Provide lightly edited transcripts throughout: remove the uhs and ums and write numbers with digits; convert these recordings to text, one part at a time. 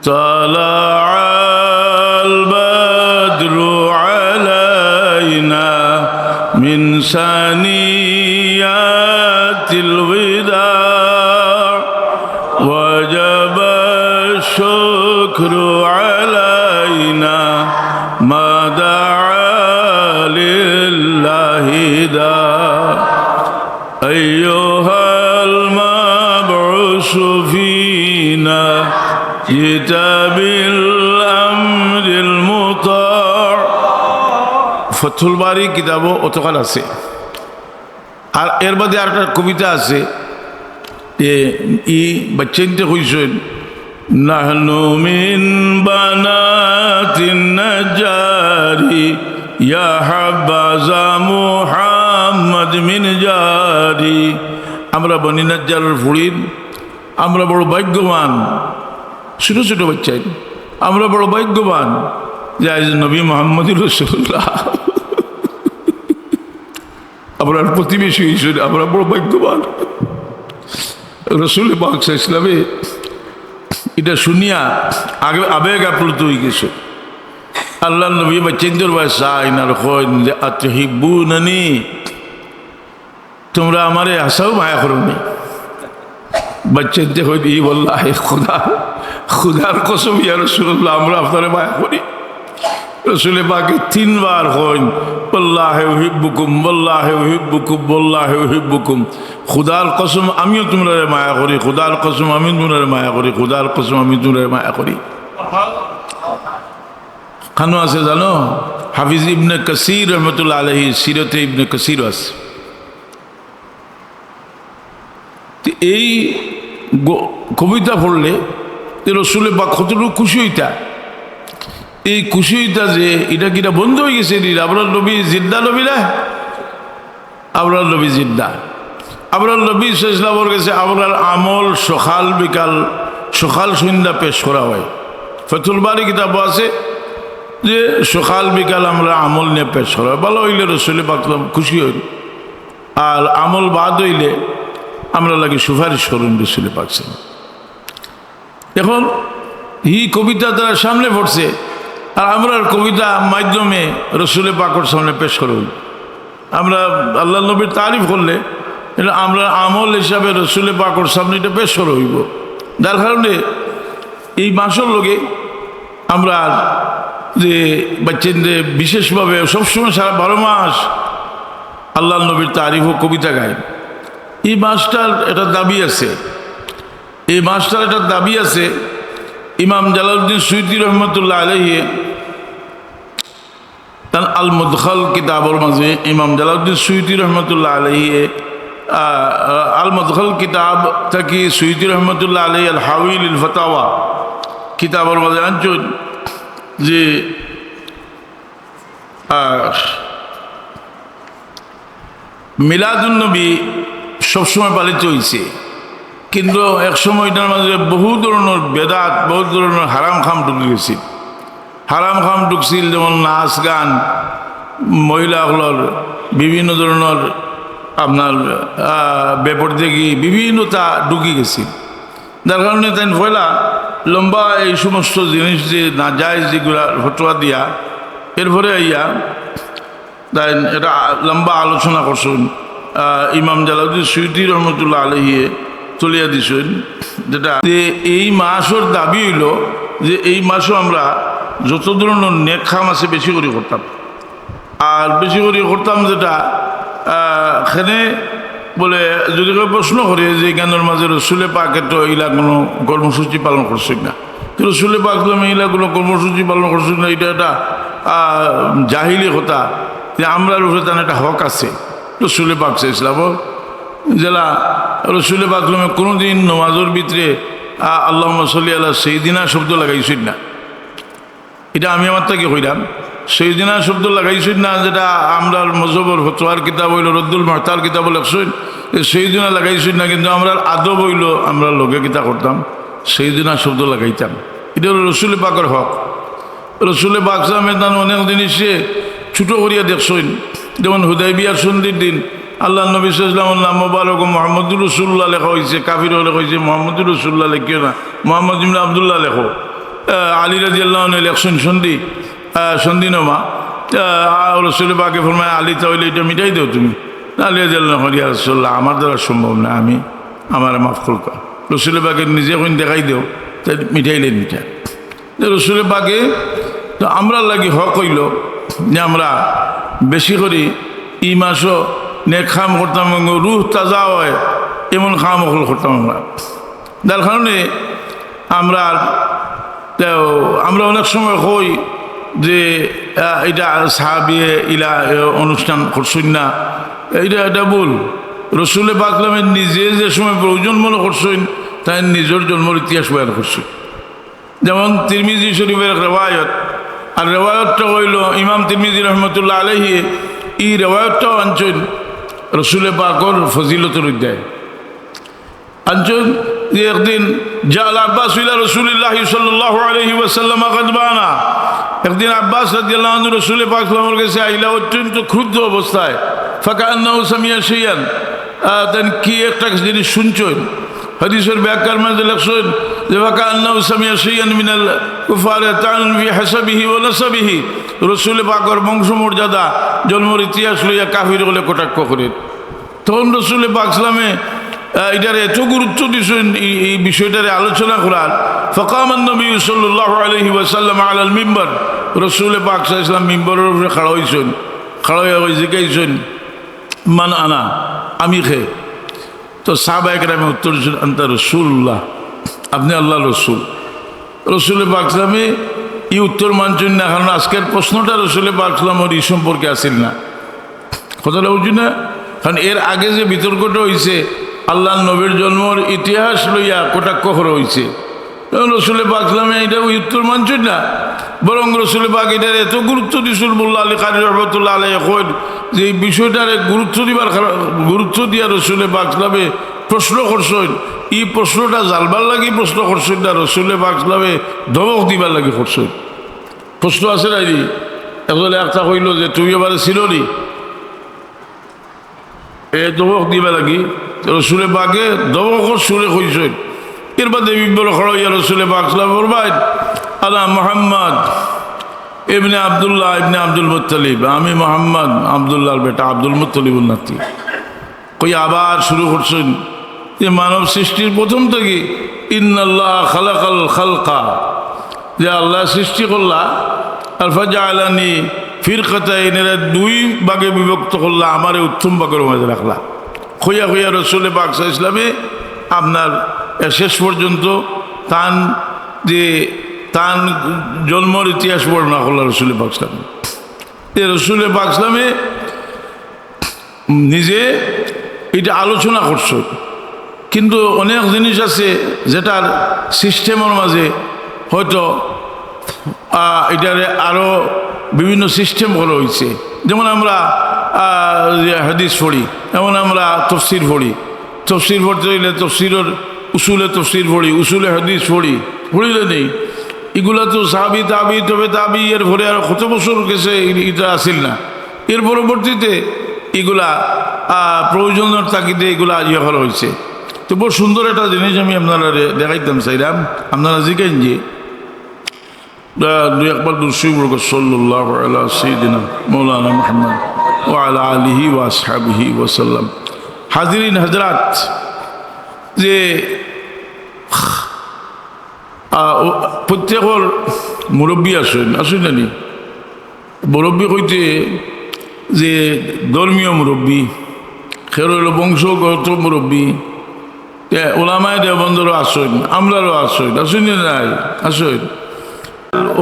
طلع البدر علينا من ثنيات الوداع وجب الشكر علينا ما دعا لله داع أيها المبعوث فينا جئت بالأمر المطاع ফথুল বারী কিতাবও অতকাল আছে। আর এর বাদে আর একটা কবিতা আছে যে বাচ্চাইনতে কইছেন নাহনু মিন বানাতিন নাজারি ইয়া হাব্বাজা মুহাম্মদ মিন জারি, আমরা বনি নাজ্জারের ফুড়ির, আমরা বড় ভাগ্যবান। ছোট ছোট বাচ্চাই আমরা বড় ভাগ্যবান যে আজ নবী মুহাম্মদ রাসূলুল্লাহ আমরা প্রতিবেশী হিসেবে আমরা বড় ভাগ্যবান। রাসূল পাক সাল্লাল্লাহু আলাইহি ওয়াসাল্লামে এটা শুনিয়া আবেগ আপ্লুত হয়ে গেছে। আল্লাহ নবী বাচ্চাদের বাসাইনার কইন যে আতহিবুনানি, তোমরা আমারে হাসাও মায়া করোনি। বাচ্চাদের কইন ই ওয়াল্লাহি খুদার কসম ইয়া রাসূলুল্লাহ আমরা আপনারে মায়া করি। রাসূল পাকে তিনবার কইন ওয়াল্লাহি উহিব্বুকুম ওয়াল্লাহি উহিব্বুকুম ওয়াল্লাহি উহিব্বুকুম, খুদার কসম আমিও তোমরা মায়া করি, খুদার কসম আমি তোমরা মায়া করি, খুদার কসম আমি তোমরা মায়া করি। খানো আছে জানো, হাফিজ ইবনে কাসির রহমতুল্লাহ আলাইহি সিরতে ইবনে কাসির আছে। এই কবিতা পড়লে রসুল পাক কতটুকু খুশি হইতা, এই খুশি হইতা যে এটা কিটা বন্ধ হয়ে গেছে। আপনার নবী জিদ্দা নবী না, আপনার নবী জিদ্দা, আপনার নবী ইসলামের কাছে আপনার আমল সকাল বিকাল সকাল সন্ধ্যা পেশ করা হয়। ফথুল বারী কিতাব আছে যে সকাল বিকাল আমরা আমল নিয়ে পেশ করা হয়। ভালো হইলে রসুল পাক খুশি হইল, আর আমল বাদ হইলে আমরা লাগে সুপারিশ করুন রসুল পাক। এখন এই কবিতা তারা সামনে পড়ছে, আর আমরা কবিতা মাধ্যমে রসুল পাকর সামনে পেশ করুন। আমরা আল্লাহ নবীর তারিফ করলে এটা আমরা আমল হিসাবে রসুল পাকর সামনে এটা পেশ করা হইব। যার কারণে এই মাসের লগে আমরা যে বাচ্চাদের বিশেষভাবে সবসময় সারা 12 মাস আল্লাহ নবীর তারিফ ও কবিতা গায়। এই মাসটার একটা দাবি আছে, এই মাসটার একটা দাবি আছে। ইমাম জালালউদ্দিন সুয়ুতী রহমতুল্লাহ আলাইহি তার আল মুদখাল কিতাবর মাঝে ইমাম জালালউদ্দিন সুয়ুতী রহমতুল্লাহ আলাইহি আল মুদখাল কিতাব থাকি সুয়ুতী রহমতুল্লাহ আলাইহি আল হাওয়াইল আল ফাতাওয়া কিতাবর মাঝে আনছেন যে মিলাদুন নবী সবসময় পালিত হয়েছে, কিন্তু এক সময় এটার মাঝে বহু ধরনের বেদাত, বহু ধরনের হারাম খাম ঢুকে গেছিল। হারাম খাম ঢুকছিল, যেমন নাচ গান, মহিলাগুলোর বিভিন্ন ধরনের আপনার বেপরদেগি বিভিন্নতা ঢুকে গেছিল। যার কারণে তাই পয়লা লম্বা এই সমস্ত জিনিস যে না যায় যেগুলা ফটোয়া দিয়া এরপরে আইয়া তাই এটা লম্বা আলোচনা করছেন ইমাম জালালউদ্দিন সুয়ুতী রহমতুল্লাহ আলাইহি তুলিয়া দিছেন, যেটা এই মাসের দাবি হইল যে এই মাসও আমরা যত ধরনের নেক খাম আছে বেশি করে করতাম। আর বেশি করে করতাম যেটা এখানে বলে যদি কেউ প্রশ্ন করে যে জ্ঞানের মাঝে রসুল পাকে তো এইলা কোনো কর্মসূচি পালন করছেন না, রসুল পাক তো এইলা কোনো কর্মসূচি পালন করছেন না, এটা একটা জাহিলি কথা যে আমরা রসুল তার একটা হক আছে। রসুল পাক ইসলাম জেলা রসুল পাকলমে কোনো দিন নমাজের ভিতরে আল্লাহুম্মা সাল্লি আলা সাইয়্যিদিনা শব্দ লাগাইছেন না। এটা আমি আমার থেকে কইলাম, সাইয়্যিদিনা শব্দ লাগাইছেন না, যেটা আমরা মজহবর ফতোয়ার কিতাব হইল রদ্দুল মুহতার কিতাব লেখছেন সাইয়্যিদিনা লাগাইছেন না, কিন্তু আমরা আদব হইল আমরা লোকে কিতা করতাম সাইয়্যিদিনা শব্দ লাগাইতাম। এটা হলো রসুল পাকের হক। রসুল পাক সাহেব অনেক জিনিসে ছোটো করিয়া দেখছেন, যেমন হুদাইবিয়ার সন্ধির দিন আল্লাহ নবী সাল্লাল্লাহু আলাইহি নাম মোবারক মুহাম্মদুর রাসূলুল্লাহ লেখা হয়েছে, কাফির লেখা হয়েছে মুহাম্মদুর রাসূলুল্লাহ লেখিও না, মুহাম্মদ ইবনে আব্দুল্লাহ লেখো। আলী রাদিয়াল্লাহু আনহু ইলেকশন সন্ধিনামা রসুল পাকে ফরমায় আলী তাহলে এটা মিটাই দাও তুমি। আলী রাদিয়াল্লাহু আনহু ইয়া রাসূলুল্লাহ আমার দ্বারা সম্ভব না, আমার মাফ করকা। রসুল পাকে নিজে কোন দেখাই দেও তাই মিটাইলেন মিঠা রসুল পাকে। তো আমরা লাগি হক হইল যে আমরা বেশি করে ই মাসও নেক খাম করতাম, রুহ তাজা হয় এমন খাম অকল করতাম আমরা। যার কারণে আমরা অনেক সময় কই যে এটা সাহাবিয়ে ইলা অনুষ্ঠান করছেন না, এটা ভুল। রসুলে পাকলামের নিজে যে সময় প্রয়োজন মনে করছেন তাই নিজের জন্মের ইতিহাস বয়ান করছেন। যেমন তিরমিজি শরীফের রেওয়ায়ত, আর রেওয়ায়তটা হইল ইমাম তিরমিজি রহমতুল্লাহ আলাইহি এই রেওয়ায়তটাও আনছেন রসুলে পাকর ফজিলতের অধ্যায় আনছেন যে একদিন জাল আব্বাস ইলা রাসূলিল্লাহি সাল্লাল্লাহু আলাইহি ওয়াসাল্লাম গাদবানা, একদিন আব্বাস রাদিয়াল্লাহু আনহু রাসূল পাক সাল্লাল্লাহু আলাইহি ওয়াসাল্লামের কাছে আইলা অত্যন্ত ক্ষুব্ধ অবস্থায়। ফাকান্নাহু সামিয়া শাইয়ান, তেন কি একটা জিনিস শুনছেন। হাদিসের ব্যাখ্যার মধ্যে লেখছেন যে ফাকান্নাহু সামিয়া শাইয়ান মিনাল কুফার তা'আন ফি হাসাবিহি ওয়া নাসাবিহি, রাসূল পাকের বংশমর্যাদা জন্মের ইতিহাস লইয়া কাফির বলে কটাক্ষ করেন। তখন রাসূল পাক সাল্লামে এটার এত গুরুত্ব দিয়েছেন এই বিষয়টারে আলোচনা করার। ফাকামান নবী সাল্লাল্লাহু আলাইহি ওয়াসাল্লাম আলাল মিম্বার, রাসূল পাক সাল্লাল্লাহু আলাইহি ওয়াসাল্লাম মিম্বরের উপরে খাড়া হইছেন। খাড়া হয়ে জিজ্ঞাসেন মান আনা, আমি খে। তো সাহাবায়ে কেরাম উত্তর দিয়েছেন আনতা রাসূলুল্লাহ, আপনি আল্লাহ রসুল। রাসূল পাক সাল্লামে এই উত্তর মানছেন না, কারণ আজকের প্রশ্নটা রাসূল পাক সাল্লামের এই সম্পর্কে আসিল না। কথাটা বুঝি না, কারণ এর আগে যে বিতর্কটা হয়েছে আল্লাহ নবীর জন্মের ইতিহাস লইয়া কটাক্ষ করা হয়েছে, রসুল পাক সাল্লামে এটা উত্তর মানছেন না, বরং রসুল পাক এটার এত গুরুত্ব দিয়েছেন। মোল্লা আলী কারি রহমতুল্লাহ আলাইহি কইন যে এই বিষয়টারে গুরুত্ব দিয়া রসুল পাক সাল্লামে প্রশ্ন করছেন। এই প্রশ্নটা জানবার লাগি প্রশ্ন করছেন না, রসুল পাক সাল্লামে ধমক দিবার লাগি করছেন। প্রশ্ন আছে না, একজনে একটা কইল যে তুমি এবারে ছিল নি, এ ধমক দিবা লাগি রসুলে পাকে ধমকর সুরে কইছেন। এর বাদে বিব্বর খড়াইয়া রসুলে পাক সাল্লাল্লাহু আলাইহি ওয়াসাল্লাম আলা মুহাম্মদ ইবনে আব্দুল্লাহ ইবনে আব্দুল মুত্তালিব, আমি মোহাম্মদ আব্দুল্লাহর বেটা আব্দুল মুত্তালিবুর নাতি। কই আবার শুরু করছেন যে মানব সৃষ্টির প্রথম থেকে ইন্নাল্লাহ খালাকাল খালকা, যে আল্লাহ সৃষ্টি করলা, আর ফাজআলানি ফিরকাতাইন, এরা দুই ভাগে বিভক্ত করলা, আমারে উত্তম ভাগের মাঝে রাখলা। খইয়া খইয়া রসুল পাক সাল্লাল্লাহু আলাইহি ওয়াসাল্লামে আপনার শেষ পর্যন্ত তান জন্মের ইতিহাস বর্ণনা করলা রসুল পাক সাল্লাল্লাহু আলাইহি ওয়াসাল্লাম। এই রসুল পাক সাল্লাল্লাহু আলাইহি ওয়াসাল্লামে নিজে এটা আলোচনা করছে, কিন্তু অনেক জিনিস আছে যেটার সিস্টেমের মাঝে হয়তো এটারে আরও বিভিন্ন সিস্টেম করা হয়েছে। যেমন আমরা হাদিস পড়ি, এমন আমরা তফসির পড়ি, তফসির পড়তে হইলে তফসিরের উসুলে তফসির পড়ি, উসুলে হাদিস পড়িলে নেই। এগুলা তো সাহাবি তাবি, তবে তাবি এর ভরে আর কত বছর গেছে এটা আসিল না। এর পরবর্তীতে এগুলা প্রয়োজনের তাগিদে এগুলা ইয়ে করা হয়েছে। তো বড় সুন্দর একটা জিনিস আমি আপনারা দেখাইতাম চাইলাম, আপনারা জিজ্ঞেন যে দুই একবার দুরূদ সাল্লাল্লাহু আলা সাইয়্যিদিনা মাওলানা মুহাম্মদ ওয়া আলা আলিহি ওয়া আসহাবিহি ওয়া সাল্লাম। হাজিরিন হযরত, যে প্রত্যেকের মুরব্বী আসেন না নি, মুরব্বী কইতে যে ধর্মীয় মুরব্বী, খের হইল বংশগত মুরব্বী, ওলামায়ে দেওবন্দেরও আসেন, আমরারও আসেন নাই আসেন।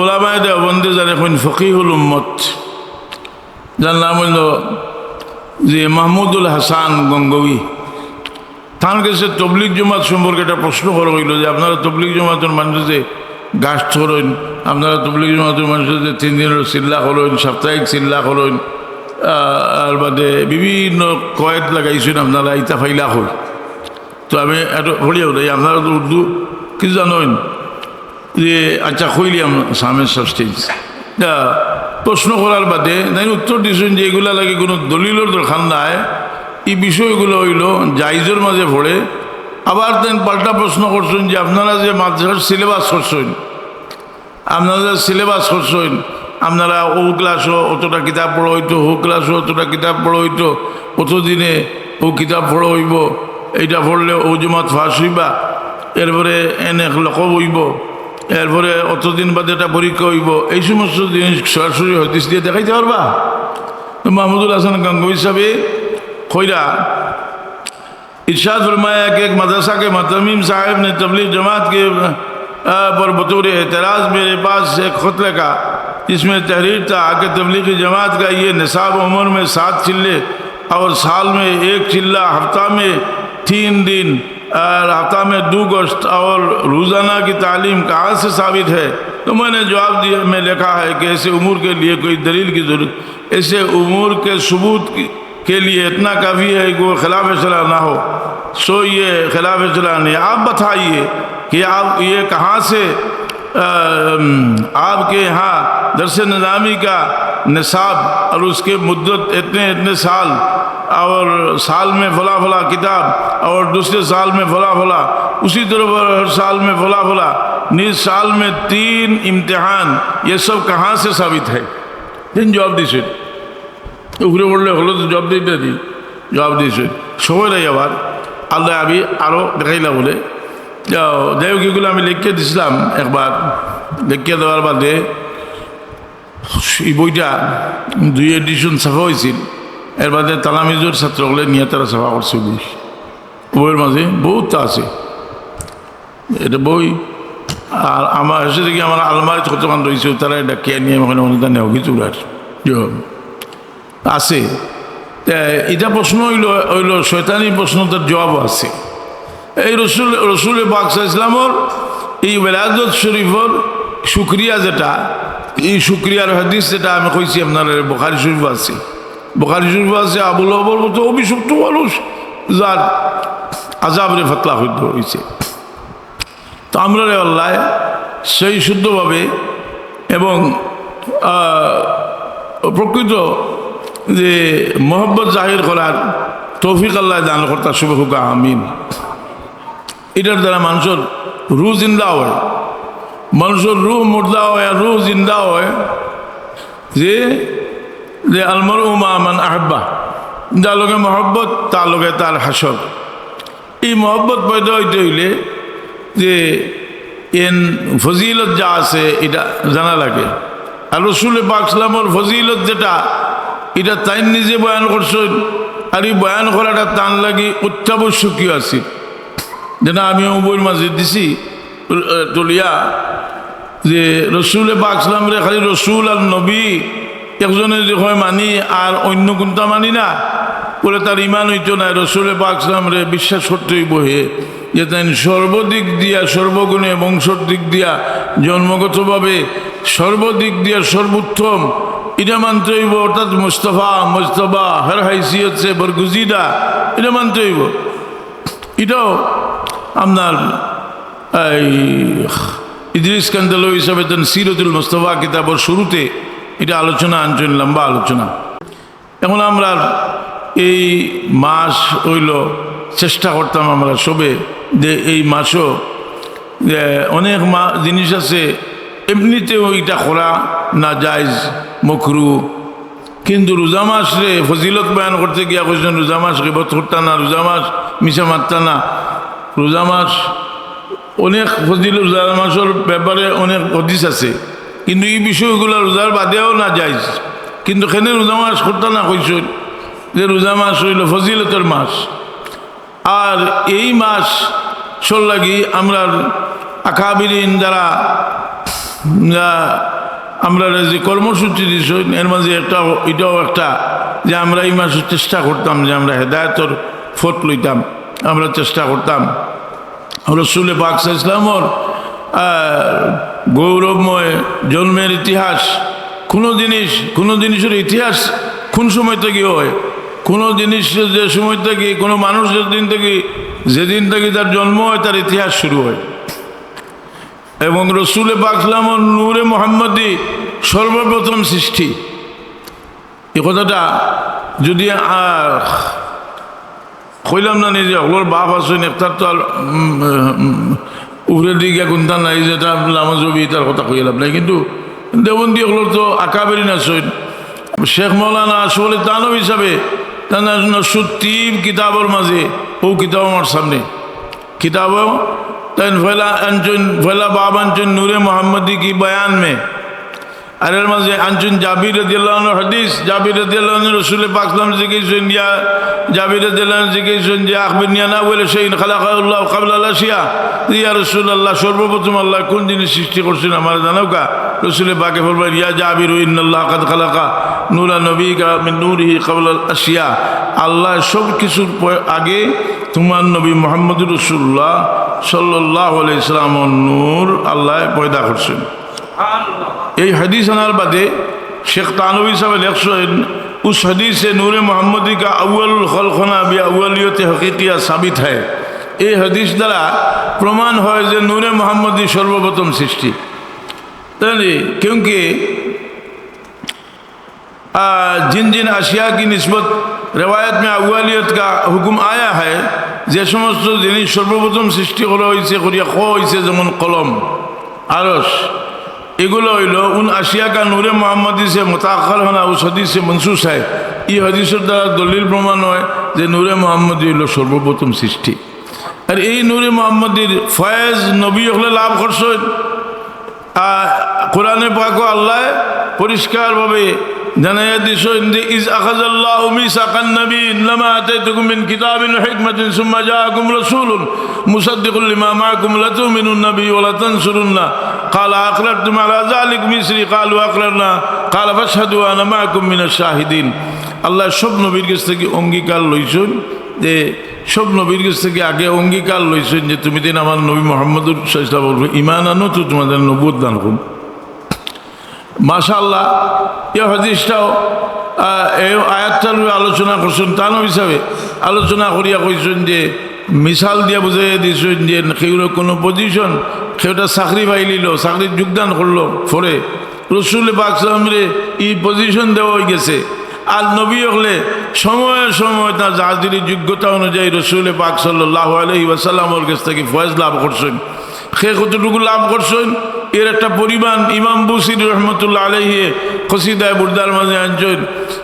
ওলামায়ে দেওবন্দে যারা এখন ফকিহুল উম্মত, যার নাম হইল যে মাহমুদুল হাসান গঙ্গোই, তার কাছে তবলিগ জমাত সম্পর্কে একটা প্রশ্ন করা হইল যে আপনারা তবলিগ জমাতের মানুষ যে গাছ ধরেন, আপনারা তবলিগ জমাতের মানুষের যে 3 দিনের চিল্লা করেন, সাপ্তাহিক চিল্লা করেন, আর বাদে বিভিন্ন কয়েদ লাগাইছেন, আপনারা ইতা ফাইলা হল। তো আমি একটা হলিয়াও দেয়, আপনারা তো উর্দু কিছু জানেন যে আচ্ছা কইলিয়াম সামের সাবস্টেন্স প্রশ্ন করার বাদে তাই উত্তর দিয়েছেন যে এগুলা লাগে কোনো দলিলের দরকার নাই, এই বিষয়গুলো হইল জাইজের মাঝে পড়ে। আবার তেন পাল্টা প্রশ্ন করছেন যে আপনারা যে মাদ্রাসার সিলেবাস করছেন আপনারা সিলেবাস করছেন, আপনারা ও ক্লাসও অতটা কিতাব পড়া হইতো, ও ক্লাসও অতটা কিতাব পড়া হইতো, অতদিনে ও কিতাব পড়া হইব, এইটা পড়লে ও জমাত ফাঁস হইবা, এরপরে এনে লকব হইব, এরপরে অতদিন বাদে একটা পরীক্ষা হইব, এই সমস্ত জিনিস সরাসরি হদিস দিয়ে দেখাইতে পারবা? মাহমুদুল হাসান গঙ্গোই সাহেব খৈরা इरशाद फरमाया कि एक मदरसा के मतमीम साहब ने तबलीग जमात के पर बतौर एतराज़ मेरे पास एक ख़त लिखा, इसमें तहरीर था कि तबलीगी जमात का ये निसाब उम्र में 7 चिल्ले और साल में 1 चिल्ला, हफ्ता में 3 दिन और हफ्ता में 2 गोश्त और रोज़ाना की तालीम कहाँ से साबित है? तो मैंने जवाब दिया में लिखा है कि ऐसे उम्र के लिए कोई दलील की ज़रूरत, ऐसे उम्र के सबूत के लिए इतना काफ़ी है कि वो खिलाफ शरअ ना हो, सो ये खिलाफ शरअ नहीं। आप बताइए कि आप ये कहाँ से आपके यहाँ दरस निज़ामी का निसाब और उसके मुद्दत इतने इतने साल और साल में फला फला किताब और दूसरे साल में फला फला, उसी तरह हर साल में फला फला, निज साल में 3 इम्तिहान, ये सब कहाँ से साबित है? दिन जवाब दीजिए, উপরে পড়লে হলো তো জবাব দিতে দিই, জবাব দিয়েছে সময় নেই আবার আল্লাহ আমি আরও দেখাইলাম বলে যাই হোক এগুলো আমি লিখে দিছিলাম একবার, লিখে দেওয়ার বাদে এই বইটা 2 এডিশন ছাপা হয়েছিল, এর বাদে তালামিজুর ছাত্রগুলো নিয়ে তারা ছাপা করছে বই, বইয়ের মাঝে বহুতটা আছে এটা বই। আর আমার এসে দেখি আমার আলমারি কতক্ষণ রয়েছে, তারা এটা কে নিয়ে ওখানে অনেকটা নেও কিছু আছে। এটা প্রশ্ন হইল শয়তানি প্রশ্নটার জবাব আছে। এই রসুল পাক ইসলামর এই বেলাদত শরীফর শুক্রিয়া যেটা, এই শুক্রিয়ার হাদিস যেটা আমি কইছি আপনার বুখারী শরীফ আছে, বুখারী শরীফ আছে আবুল আবর মতো অভিযুক্ত মানুষ যার আযাবরে ফাতলা হয়েছে, তো আমরা আল্লাহ সেই শুদ্ধভাবে এবং প্রকৃত যে মোহব্বত জাহির করার তৌফিক আল্লাহ দান কর্তা শুভ হুকা আমিন। এটার দ্বারা মানুষের রুহ জিন্দা হয়, মানুষের রুহ মুর্দা হয় আর রুহ জিন্দা হয় যে আলমর উমা মান আহব্বা, যার লোকে মহব্বত তার লোকে তার হাসর। এই মহব্বত পয়দা হইতে হইলে যে এন ফজিলত যা আছে এটা জানা লাগে। আর রসুল পাক ইসলামর ফজিলত যেটা এটা তাই নিজে বয়ান করছেন, আর এই বয়ান করাটা তান লাগি অত্যাবশ্যকীয় আছে, যেটা আমিও বইয়ের মাঝে দিছি তলিয়া যে রসুল পাক ইসলাম রে খালি রসুল আর নবী একজনে যে হয় মানি আর অন্য কোনটা মানি না বলে তার ইমান হইতো না। রসুল পাক ইসলাম রে বিশ্বাস করতেই বহে যে তাই সর্বদিক দিয়া সর্বগুণে বংশর দিক দিয়া জন্মগতভাবে সর্বদিক দিয়া সর্বোত্তম, এটা মানতে হইব। অর্থাৎ মুস্তফা হের হাইসিয়ত সে বরগুজিদা, এটা মানতে হইব। এটাও আপনার এই ইদ্রিস কান্দালু হিসাবে তেন সিরতুল মুস্তফা কিতাবর শুরুতে এটা আলোচনা আনছেন, লম্বা আলোচনা। এখন আমরা এই মাস হইল চেষ্টা করতাম আমরা সবে যে এই মাসও যে অনেক জিনিস আছে এমনিতেও এটা করা না জায়েজ মকরু, কিন্তু রোজা মাস রে ফজিলত বয়ান করতে গিয়া কইছেন রোজা মাস গিবত করতা না, রোজা মাস মিশা মারতা না। রোজা মাস অনেক ফজিল, রোজা মাসের ব্যাপারে অনেক হদিস আছে, কিন্তু এই বিষয়গুলো রোজার বাদেও না জায়েজ, কিন্তু সেখানে রোজা মাস করতা না কইছেন যে রোজা মাস হইল ফজিলতের মাস। আর এই মাস সর লাগি আমরা আকাবিরিন যারা আমরা যে কর্মসূচি দিয়েছেন এর মাঝে একটা এটাও একটা যে আমরা এই মাসে চেষ্টা করতাম যে আমরা হেদায়তর ফট লইতাম, আমরা চেষ্টা করতাম রসুল পাক ইসলামর গৌরবময় জন্মের ইতিহাস, কোনো জিনিসের ইতিহাস কোন সময় থেকে হয়, কোনো জিনিস যে সময় থেকে কোনো মানুষ যেদিন থেকে তার জন্ম হয় তার ইতিহাস শুরু হয়। এবং রসুল পাক ইসলামর নূরে মোহাম্মদী সর্বপ্রথম সৃষ্টি। এ কথাটা যদি কইলাম না নিজে ওর বাপ আসেন একটার তো উপরের দিকে কোনটা নাই যেটা লামাজবি তার কথা কইয়া লাভ নাই, কিন্তু দেবন্দী হলো তো আকাবেরি না সৈন শেখ মৌলানা আসলে তানব হিসাবে নসুদ্দিন কিতাবর মাঝে ও কিতাব আমার সামনে किताब तन फैला बाब अंचुन नूर मोहम्मदी की बयान में अरे मजे अंचुन जाबिर रदियल्लाहु अन्हु हदीस जाबिर रदियल्लाहु अन्हु रसूल पाक सल्लल्लाहु अलैहि वसल्लम जिक्र सुन दिया जाबिर रदियल्लाहु अन्हु जिक्र सुन दिया अखबरनी अन अव्वल शैइन खलक़ल्लाहु क़ब्ल अल-अशिया या रसूलुल्लाह सर्वप्रथम अल्लाह কোন জিনিস সৃষ্টি করছেন আমার জানাও কা रसूल पाके फरमाया या जाबिर इन्नल्लाह क़द खलक़ा नूरा नबीका मिन नूरिही क़ब्ल अल-अशिया আল্লাহ সব কিছুর আগে তোমার নবী মুহাম্মদ রাসূলুল্লাহ সাল্লাল্লাহু আলাইহি সাল্লামের নূর আল্লাহ পয়দা করছেন। এই হাদিস আনার বাদে शेख तानवी साहब लिखছেন उस हदीस से नूर मोहम्मदी का अव्वल खल्क़ना भी अव्वलियत हकीकिया साबित है। ये हदीस द्वारा प्रमाण है जो नूर मोहम्मदी सर्वप्रथम सृष्टि, क्योंकि जिन जिन अशिया की निस्बत रवायत में अव्वलियत का हुक्म आया है जे समस्त जिनिस सर्वप्रथम सृष्टि करा হয়েছে করিয়া ক হয়েছে যেমন কলম आरश एगुलो हईलो उन अशिया का नूर मोहम्मदी से मुताखर होना उस हदीस से मनसूस है। ये हदीसर द्वारा दलिल प्रमाण है जे नूर मोहम्मदी हलो सर्वप्रथम सृष्टि और ये नूर मोहम्मदीर फयज नबी हले लाभ करছেন। कुराने पाको अल्लाह परिष्कार भावे জানাইয়া দিছেন যে ইজ আখাযাল্লাহু মিসাকান নবিয়্যিন লামা আতাইতুকুম মিন কিতাবিন ওয়া হিকমাতিন সুম্মা জাআকুম রাসূলুন মুসাদ্দিকুল লিমা মাআকুম লাতুমিনুন্না বিহি ওয়া লাতানসুরুন্না ক্বালা আকরারতুম আলা যালিকা মিসরি ক্বালু আকরারনা ক্বালা ফাশহাদু আনা মাআকুম মিনাশ শাহিদিন। আল্লাহ সব নবীর কাছ থেকে অঙ্গীকার লইছেন যে সব নবীর কাছ থেকে আগে অঙ্গীকার লইছেন যে তুমি দিন আমার নবী মুহাম্মদুর সাল্লাল্লাহু আলাইহি ওয়াসাল্লাম ঈমান আনো তো তোমাদের নবুয়ত দান করুন। মাশাআল্লাহ এই হাদিসটাও এই আয়াতটার আলোচনা করছেন তানব হিসাবে আলোচনা করিয়া কইছেন যে মিসাল দিয়া বুঝাইয়া দিয়েছেন যে কেউর কোনো পজিশন কেউটা চাকরি পাইলিল চাকরির যোগদান করলো পরে রসুল পাক সাল্লাল্লাহু এই পজিশন দেওয়া হয়ে গেছে আর নবী হলে সময়ে সময় তার জাহাজের যোগ্যতা অনুযায়ী রসুল পাক সাল্লাল্লাহু আলাইহি ওয়াসাল্লামের কাছ থেকে ফয়েজ লাভ করছেন। সে কতটুকু লাভ করছেন এর একটা পরিমাণ ইমাম বুসিরি রহমতুল্লাহ আলাইহি কসিদায়ে বুরদার মাঝে আনছেন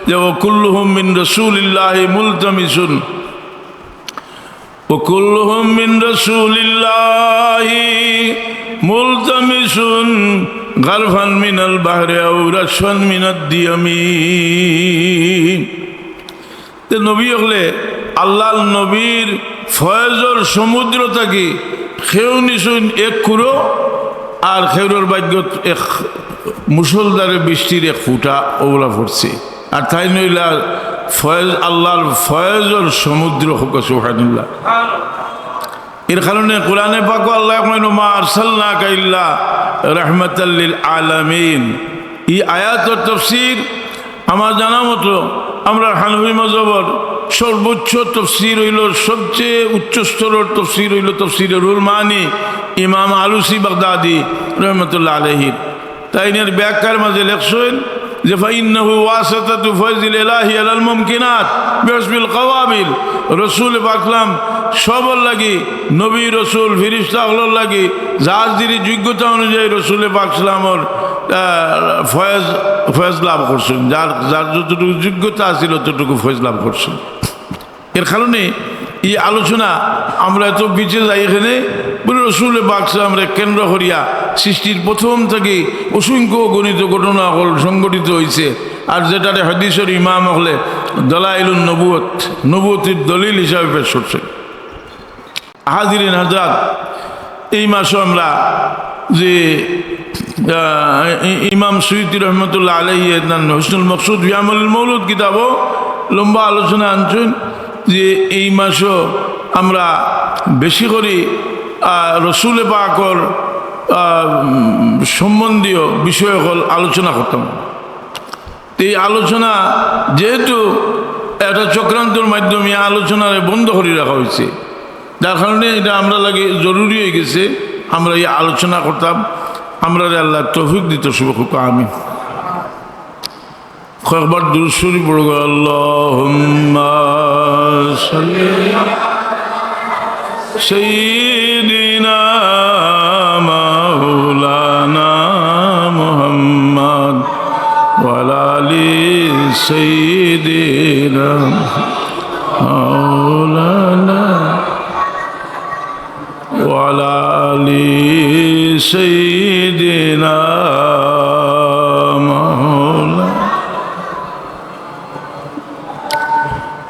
যে কুল্লুহুম মিন রাসূলিল্লাহি মুলতামিসুন وكلهم من رسول الله ملتمس غرفا من البحر أو رشفا من الديم। তো নবী হলে আল্লাহর নবীর ফয়েজর সমুদ্র থেকে খেউ নিশুন এক কুরো আর খেউর ভাগ্যত এক মুসলধারে বৃষ্টির এক ফুটা ওগুলা পড়ছে আর তাই নইলা ফয়েজ আল্লাহর ফয়েজর সমুদ্র হোক সুবহানাল্লাহ। এর কারণে কোরআনে পাক আল্লাহ কইনো মা আরসালনাকা ইল্লা রাহমাতাল লিল আলামিন। এই আয়াতের তাফসীর আমার জানা মতো আমরা হানফি মাযহাবের সর্বোচ্চ তাফসীর হইল সবচেয়ে উচ্চ স্তরের তাফসীর হইল তাফসীরে রুহুল মানি ইমাম আলুসি বাগদাদি রহমাতুল্লাহ আলাইহি। তাইনের ব্যাখ্যার মাঝে লেখছেন যে ফাইন্নাহু ওয়াসাতাতু ফায়জিল ইলাহি আলাল মুমকিনাত বিহাসবিল কাওয়াবিল। রসুল পাকলাম সবর লাগি নবী রসুল ফিরিস্তা হলোর লাগি জাহাজের যোগ্যতা অনুযায়ী রসুল পাকলামর ফয়েজ লাভ করছেন, যার যার যতটুকু যোগ্যতা ছিল ততটুকু ফয়েজ লাভ করছেন। এর কারণে এই আলোচনা আমরা এত পিছিয়ে যাই এখানে বলে রসুল পাকলামরে কেন্দ্র করিয়া সৃষ্টির প্রথম থেকে অসংখ্য গণিত ঘটনা সংগঠিত হয়েছে। আর যেটারে হাদিসের ইমাম হলে দলাইলুন নবুয়ত নবুয়তের দলিল হিসাবে পেশ করছে। হাজিরিন হাজরাত, এই মাসে আমরা যে ইমাম সুয়ুতি রহমতুল্লাহ আলাইহি হুসনুল মকসুদ ফি আমালিল মৌলুদ কিতাবও লম্বা আলোচনা আনছেন যে এই মাসও আমরা বেশি করে রসুল পাকর সম্বন্ধীয় বিষয়গুলো আলোচনা করতাম। এই আলোচনা যেহেতু একটা চক্রান্তর মাধ্যমে আলোচনারে বন্ধ করে রাখা হয়েছে, যার কারণে এটা আমরা লাগে জরুরি হয়ে গেছে আমরা এই আলোচনা করতাম। আমরা আল্লাহ তৌফিক দিত শুভ আমিন। কয়েকবার দুরূদ শরীফ পড়ো আল্লাহুম্মা সাল্লি সাইয়্যিদিনা مولانا محمد وعلى آل سيدنا مولانا وعلى آل سيدنا مولانا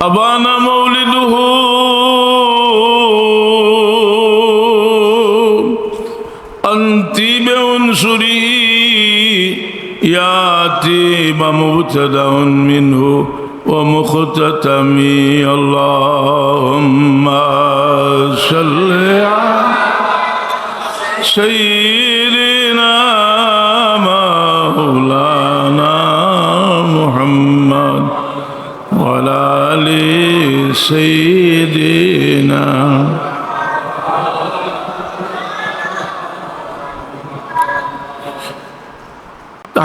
أبانا مولده أنت بعنصري ياتي مبتدأ منه ومختتمي اللهم صل على سيدنا مولانا محمد وعلى آل سيدنا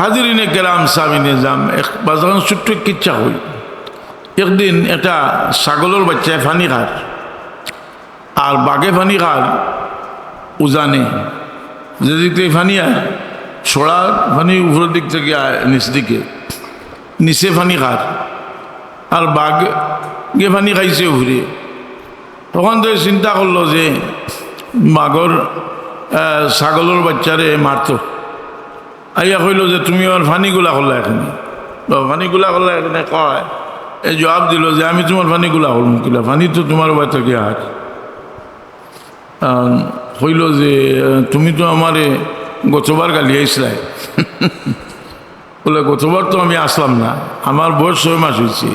হাজিরিনে কেরাম সামিনে যাম এক বাজার ছোট্ট কিচ্ছা হই একদিন একটা ছাগলের বাচ্চায় ফানি খার আর বাঘে ফানি খার উজানে যেদিক থেকে ফানি আয় ছড়ার ফানি উপরের দিক থেকে আয় নিচ দিকে নিচে ফানি খার আর বাঘ গে ফানি খাইছে ঘুরে তখন তো চিন্তা করলো যে বাঘর ছাগলের বাচ্চারে মারত আইয়া কইল যে তুমি আমার ফানিগুলা করলা এখানে ফানিগুলা করলা এখানে কয় এই জবাব দিল যে আমি তোমার ফানিগুলা করলাম কিলা ফানি তো তোমার বাচ্চা কে হাত কইল যে তুমি তো আমারে গতবার গালি আইসলাই বলে গতবার তো আমি আসলাম না আমার বয়স 6 মাস হয়েছে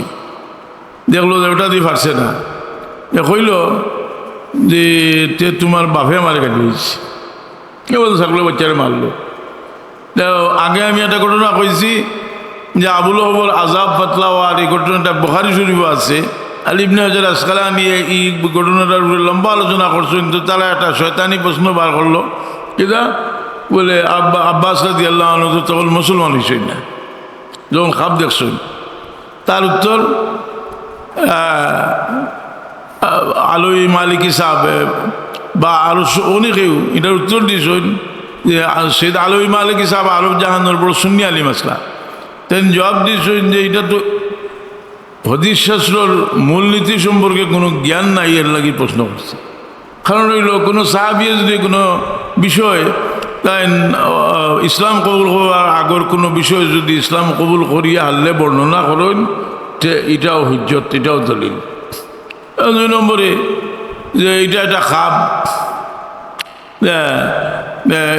দেখলো যে ওটা দিয়ে পারছে না কইল যে তে তোমার বাপে আমার গালি হয়েছে কে বলতো ছাগলের বাচ্চারে মারলো আগে আমি একটা ঘটনা কইছি যে আবুল হবর আজাব পাতলা আর এই ঘটনাটা বুখারী শরীফ আছে আলী ইবনে হাজার আসকালানী এই ঘটনাটার উপরে লম্বা আলোচনা করছো কিন্তু তারা একটা শয়তানি প্রশ্ন বার করলো কিনা বলে আব্বাস রাদিয়াল্লাহু আনহু তো তখন মুসলমান হইছেন না যখন খাপ দেখছেন তার উত্তর আলোই মালিকি সাহেব বা আরো অনেকেও এটার উত্তর দিয়েছেন যে সৈয়দ আলোই মালিকি সাহেব আরব জাহানোর বড় সুন্নি আলিম আসলা তেন জবাব দিয়েছেন যে এটা তো হাদিস শাস্ত্রর মূলনীতি সম্পর্কে কোনো জ্ঞান নাই এর লাগি প্রশ্ন করছে কারণ হইল কোনো সাহাবিয়ে যদি কোনো বিষয় তাই ইসলাম কবুল করার আগর কোনো বিষয় যদি ইসলাম কবুল করিয়া হারলে বর্ণনা করেন এটাও হুজ্জত এটাও দলিল 2 নম্বরে যে এটা একটা খাপ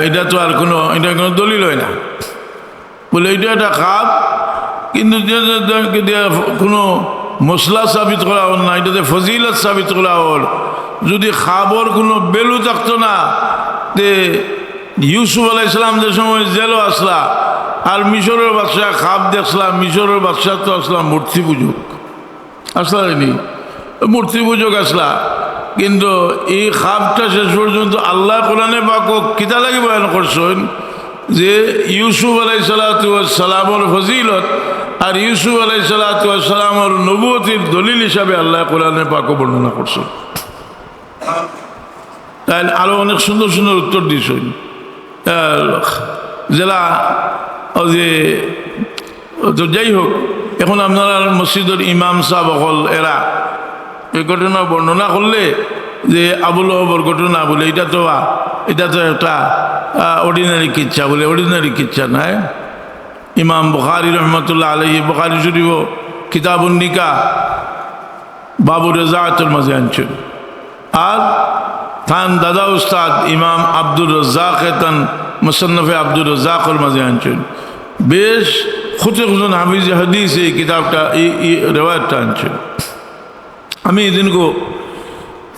এটা তো আর কোনো এটা কোনো দলিল হয় না বলে এটা একটা খাপ কিন্তু কোনো মশলা সাবিত করা হল না এটাতে ফজিলত সাবিত করা হল যদি খাবর কোনো বেলু থাকতো না তে ইউসুফ আলাইহিস সালাম যে সময় জেলও আসলা আর মিশরের বাদশাহ খাপ দেখলাম মিশরের বাদশাহ তো আসলাম মূর্তি পূজক আসলা নি মূর্তি পূজক আসলা কিন্তু এই খাপটা শেষ পর্যন্ত আল্লাহ কোরআনে পাক কিতা লাগি বয়ান করছেন যে ইউসুফ আলাইহিসসালামের ফজিলত আর ইউসুফ আলাইহিসসালামের নবুয়তির দলিল হিসাবে আল্লাহ কোরআনে পাক বর্ণনা করছেন তাই আরো অনেক সুন্দর সুন্দর উত্তর দিয়েছেন জেলা যে তো যাই হোক এখন আপনারা মসজিদের ইমাম সাহেব হল এরা এই ঘটনা বর্ণনা করলে যে আবুল হবর ঘটনা বলে এটা তো একটা অর্ডিনারি কিচ্ছা বলে অর্ডিনারি কিচ্ছা নয় ইমাম বুখারী রহমতুল্লাহ আলাইহি বুখারী শরীফ কিতাবুন নিকাহ বাবু রেজাআতুল মাঝে আনছেন আর থান দাদা উস্তাদ ইমাম আব্দুর রাজ্জাক তান মুসান্নফে আব্দুর রাজ্জাকর মাঝে আনছেন বেশ খুঁজে খুঁজুন হাফিজ হাদিস এই কিতাবটা এই রেওয়ায়তটা আনছেন আমি এদিনকে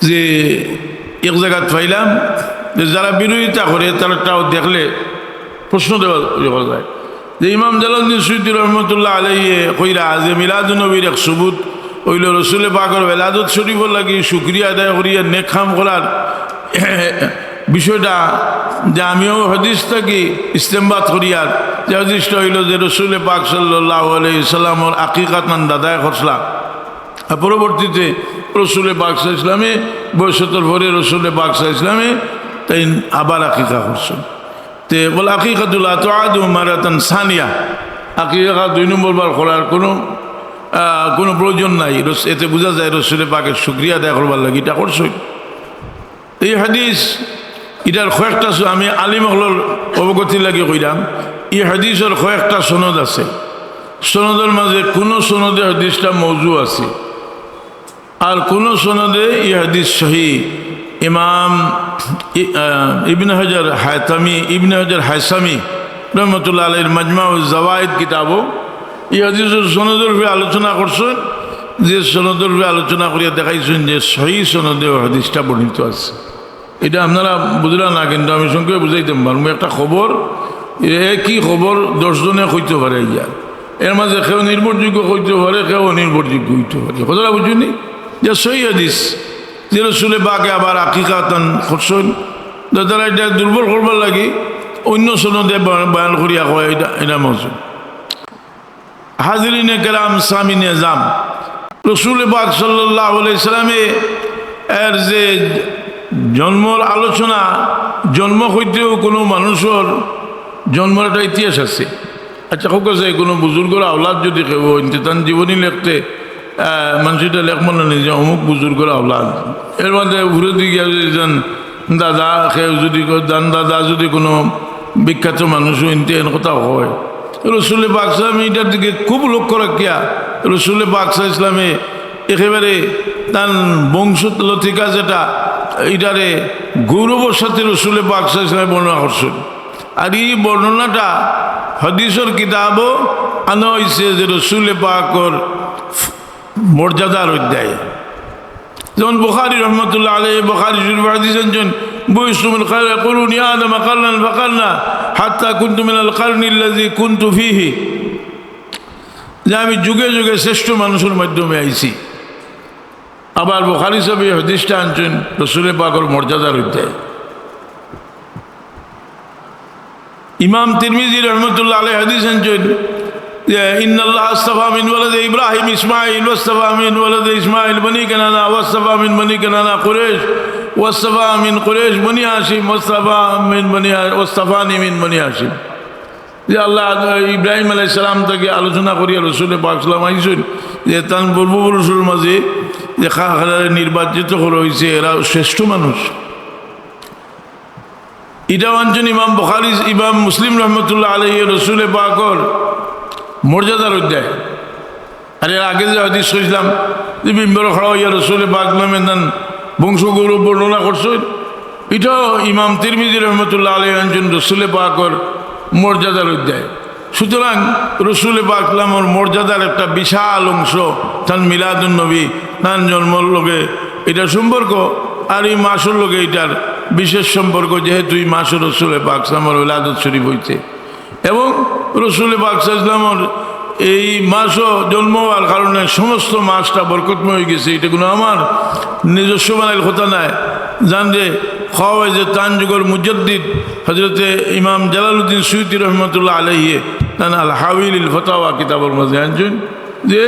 যে এক জায়গায় পাইলাম যে যারা বিরোধিতা করে তারাটাও দেখলে প্রশ্ন দেওয়া যায় যে ইমাম জালালউদ্দিন সুয়ুতী রহমতুল্লাহ আলাইহি কইরা যে মিলাদুন নবীর এক সুবুত হইল রসুল পাকের বেলাদত শরীফর লাগি শুকরিয়া আদায় করিয়া নেক কাম করার বিষয়টা যে আমিও হাদিস থাকি ইস্তেমবাদ করিয়ার যে হাদিসটা হইল যে রসুল পাক সাল্লাল্লাহু আলাইহি সাল্লামের আকিকাত মান দাদায় খরচলা পরবর্তীতে রসুল পাক সাল্লাল্লাহু আলাইহি সাল্লামে বয়সতর পরে রসুল পাক সাল্লাল্লাহু আলাইহি সাল্লামে তাই আবার আকিকা করছেন। তে বলে আকিকাতুল্লাহ তো আদু মারাতান সানিয়া, আকিকা 2 নম্বর বার করার কোনো প্রয়োজন নাই। এতে বোঝা যায় রসুলের পাকের শুকরিয়া আদায় করবার লাগে এটা করছই। এই হাদিস এটার কয়েকটা আমি আলিমহলর অবগতি লাগে কইলাম, এই হাদিসের কয়েকটা সনদ আছে। সনদের মাঝে কোনো সনদে হাদিসটা মৌজু আছে, আর কোন সনদে এই হাদিস সহি। ইমাম ইবনে হাজার হায়সামি রহমতুল্লাহ আলাইহির মাজমাউজ জাওয়াইদ কিতাবও এই হাদিসের সনদের উপরে আলোচনা করছেন, যে সনদের উপরে আলোচনা করিয়া দেখাইছেন যে সহি সনদে হাদিসটা বর্ণিত আছে। এটা আপনারা বুঝলেন না, কিন্তু আমি সংক্ষেপে বুঝাইতে পারবো। একটা খবর, কি খবর 10 জনে কইতে পারে, ইয়ার এর মাঝে কেউ নির্ভরযোগ্য কইতে পারে, কেউ অনির্ভরযোগ্য হইতে পারে। কথাটা বুঝুনি যে সহি হাদিস যে রসুলে বাকে আবার আকিকাতান করছেন, তারা এটা দুর্বল করবার লাগে অন্য সনদে বয়ান করিয়া কয় এটা মজুদ। হাজরিনে কেরাম সামিনে জাম, রসুল পাক সাল্লাল্লাহু আলাইহি সাল্লামে এর যে জন্মর আলোচনা, জন্ম হইতেও কোনো মানুষের জন্মের একটা ইতিহাস আছে। আচ্ছা হোক আছে, কোনো বুজুর্গর আওলাদ যদি কেউ তান জীবনী লিখতে মানুষটা লেখব না নিজে অমুক বুজুর্গর আওলাদ, এর মধ্যে ঘুরে দিকে যেন দাদা কেউ যদি দান দাদা যদি কোনো বিখ্যাত মানুষও এন কথা হয়, রসুল পাক সাল্লাম এটার দিকে খুব লক্ষ্য রাখিয়া রসুল পাক ইসলামে একেবারে তার বংশলতিকা যেটা এটারে গৌরবের সাথে রসুল পাক ইসলামে বর্ণনা করছেন। আর এই বর্ণনাটা হাদিসের কিতাবও আনা হয়েছে যে রসুল পাকর মর্যাদার অধ্যায়। যেমন বুখারী রহমতুল্লাহ আলাইহি বুখারী শরীফ হাদিস আনছেন, বুইসুমুল খায়র ইয়াকুলুন ইয়া আদম কারনান ফাকারনা হাত্তা কুনতু মিনাল কারনি আল্লাযী কুনতু ফীহি, যে আমি যুগে যুগে শ্রেষ্ঠ মানুষের মাধ্যমে আইছি। আবার বুখারী সাহেব এই হাদিসটা আনছেন রসুল পাকের মর্যাদার অধ্যায়। ইমাম তিরমিজি রহমতুল্লাহ আলাইহি হাদিস আনছেন যে ইন্নাল্লাহ আস্তাফা মিন ওয়ালাদি ইব্রাহিম ইসমাঈল ওয়াস্তাফা মিন ওয়ালাদি ইসমাঈল বনি কানানা ওয়াস্তাফা মিন বনি কানানা কুরাইশ ওয়াস্তাফা মিন কুরাইশ বনি হাশিম ওয়াস্তাফানি মিন বনি হাশিম। যে আল্লাহ ইব্রাহিম আলাইহিস সালাম থেকে আলোচনা করিয়া রসুল পাক সাল্লাম আইছেন যে তার পূর্বপুরুষের মাঝে যে নির্বাচিত করা হয়েছে এরা শ্রেষ্ঠ মানুষ। এটা আনছেন ইমাম বুখারী, ইমাম মুসলিম রহমতুল্লাহ আলাইহি রসুল পাকর মর্যাদার অধ্যায়। আর এর আগে যে হাদিস শুনছিলাম যে বিম্বর খড়া হইয়া রসুল পাক নামে বংশ গৌরব বর্ণনা করছেন, এটাও ইমাম তিরমিজি রহমতুল্লাহ আলাইহি আনছেন রসুল পাকর মর্যাদার অধ্যায়। সুতরাং রসুল পাক নামের মর্যাদার একটা বিশাল অংশ তার মিলাদুন নবী, তার জন্মর লোকে এটা সম্পর্ক, আর এই মাসের লোকে এটার বিশেষ সম্পর্ক, যেহেতু এই মাসে রসুল পাক নামের উলাদত শরীফ হইছে এবং রসুল পাক ইসলামের এই মাসও জন্ম হওয়ার কারণে সমস্ত মাসটা বরকতময় হয়ে গেছে। এটা কোনো আমার নিজস্ব বানাইল কথা নাই, জান যে খাওয়া যে তান যুগের মুজাদ্দিদ হজরতে ইমাম জালালউদ্দিন সুয়ুতি রহমতুল্লাহ আলাইহি তান আল হাওয়াইল ফতাওয়া কিতাবের মাঝে আনছেন যে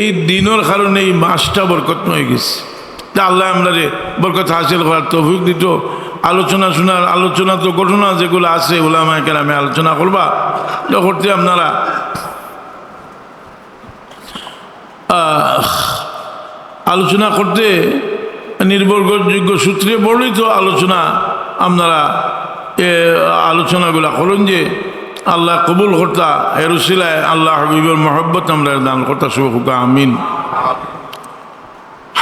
এই দিনের কারণে এই মাসটা বরকতময় হয়ে গেছে। তা আল্লাহ আমরা বরকত হাসিল করার তৌফিক দিত। আলোচনা শোনার আলোচনা তো ঘটনা যেগুলো আছে উলামায়ে কেরামে আলোচনা করবা করতে আপনারা আলোচনা করতে নির্ভরযোগ্য সূত্রে বর্ণিত আলোচনা আপনারা আলোচনাগুলা করেন যে আল্লাহ কবুল কর্তা এর উসিলায় আল্লাহ হাবিবের মহব্বত আমরা দান কর্তা শুভকা আমিন।